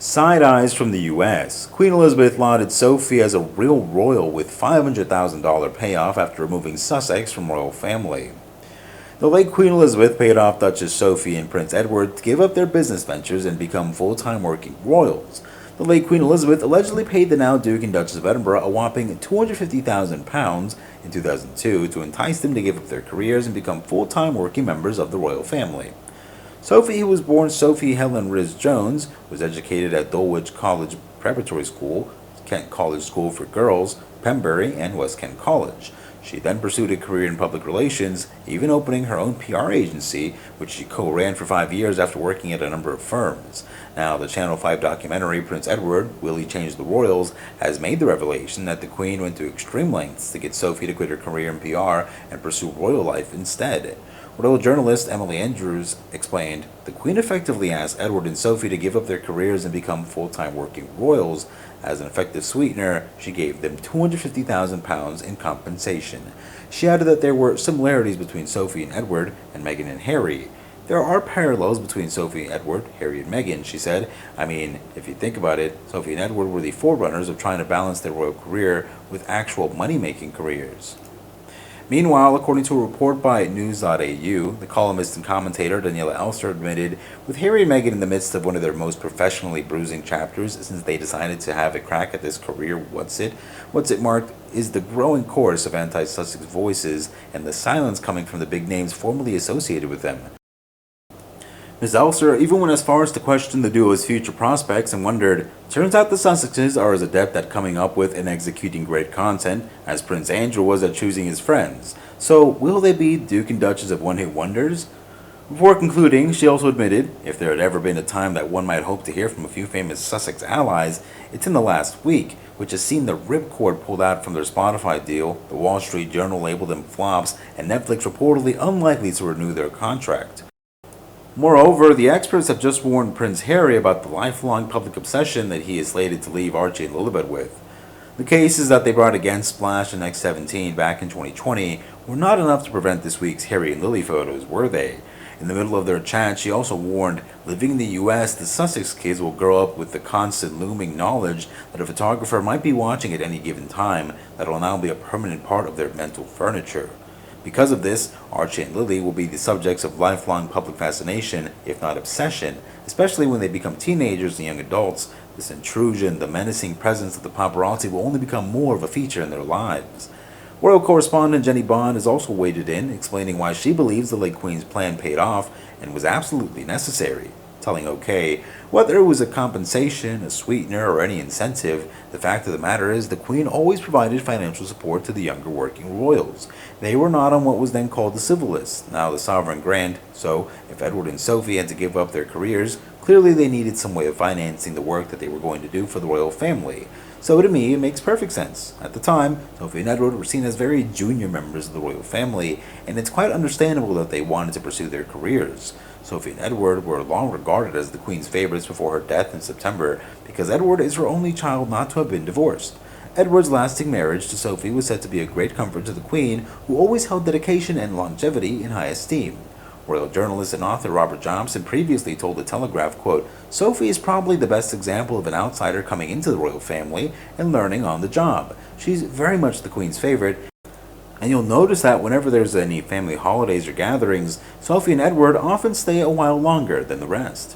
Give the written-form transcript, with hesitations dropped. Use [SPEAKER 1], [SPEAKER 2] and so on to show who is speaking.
[SPEAKER 1] Side eyes from the US. Queen Elizabeth lauded Sophie as a real royal with $500,000 payoff after removing Sussex from royal family. The late Queen Elizabeth paid off Duchess Sophie and Prince Edward to give up their business ventures and become full-time working royals. The late Queen Elizabeth allegedly paid the now Duke and Duchess of Edinburgh a whopping £250,000 in 2002 to entice them to give up their careers and become full-time working members of the royal family. Sophie, who was born Sophie Helen Rhys-Jones, was educated at Dulwich College Preparatory School, Kent College School for Girls, Pembury, and West Kent College. She then pursued a career in public relations, even opening her own PR agency, which she co-ran for 5 years after working at a number of firms. Now, the Channel 5 documentary Prince Edward, Will He Change the Royals, has made the revelation that the Queen went to extreme lengths to get Sophie to quit her career in PR and pursue royal life instead. Royal journalist Emily Andrews explained, "The Queen effectively asked Edward and Sophie to give up their careers and become full-time working royals. As an effective sweetener, she gave them £250,000 in compensation." She added that there were similarities between Sophie and Edward and Meghan and Harry. "There are parallels between Sophie and Edward, Harry and Meghan," she said. "I mean, if you think about it, Sophie and Edward were the forerunners of trying to balance their royal career with actual money-making careers." Meanwhile, according to a report by News.au, the columnist and commentator Daniela Elster admitted, with Harry and Meghan in the midst of one of their most professionally bruising chapters since they decided to have a crack at this career What's it marked is the growing chorus of anti-Sussex voices and the silence coming from the big names formerly associated with them. Ms. Elster even went as far as to question the duo's future prospects and wondered, "Turns out the Sussexes are as adept at coming up with and executing great content as Prince Andrew was at choosing his friends. So will they be Duke and Duchess of one-hit wonders?" Before concluding, she also admitted, if there had ever been a time that one might hope to hear from a few famous Sussex allies, it's in the last week, which has seen the ripcord pulled out from their Spotify deal, the Wall Street Journal labeled them flops, and Netflix reportedly unlikely to renew their contract. Moreover, the experts have just warned Prince Harry about the lifelong public obsession that he is slated to leave Archie and Lilibet with. The cases that they brought against Splash and X17 back in 2020 were not enough to prevent this week's Harry and Lily photos, were they? In the middle of their chat, she also warned, living in the US, the Sussex kids will grow up with the constant looming knowledge that a photographer might be watching at any given time that will now be a permanent part of their mental furniture. Because of this, Archie and Lily will be the subjects of lifelong public fascination, if not obsession, especially when they become teenagers and young adults. This intrusion, the menacing presence of the paparazzi will only become more of a feature in their lives. Royal correspondent Jenny Bond has also waded in, explaining why she believes the late Queen's plan paid off and was absolutely necessary, telling OK, whether it was a compensation, a sweetener, or any incentive, the fact of the matter is the Queen always provided financial support to the younger working royals. They were not on what was then called the civil list, now the sovereign grant, so if Edward and Sophie had to give up their careers, clearly they needed some way of financing the work that they were going to do for the royal family. So to me, it makes perfect sense. At the time, Sophie and Edward were seen as very junior members of the royal family, and it's quite understandable that they wanted to pursue their careers. Sophie and Edward were long regarded as the Queen's favorites before her death in September, because Edward is her only child not to have been divorced. Edward's lasting marriage to Sophie was said to be a great comfort to the Queen, who always held dedication and longevity in high esteem. Royal journalist and author Robert Johnson previously told The Telegraph, quote, "Sophie is probably the best example of an outsider coming into the royal family and learning on the job. She's very much the Queen's favorite, and you'll notice that whenever there's any family holidays or gatherings, Sophie and Edward often stay a while longer than the rest."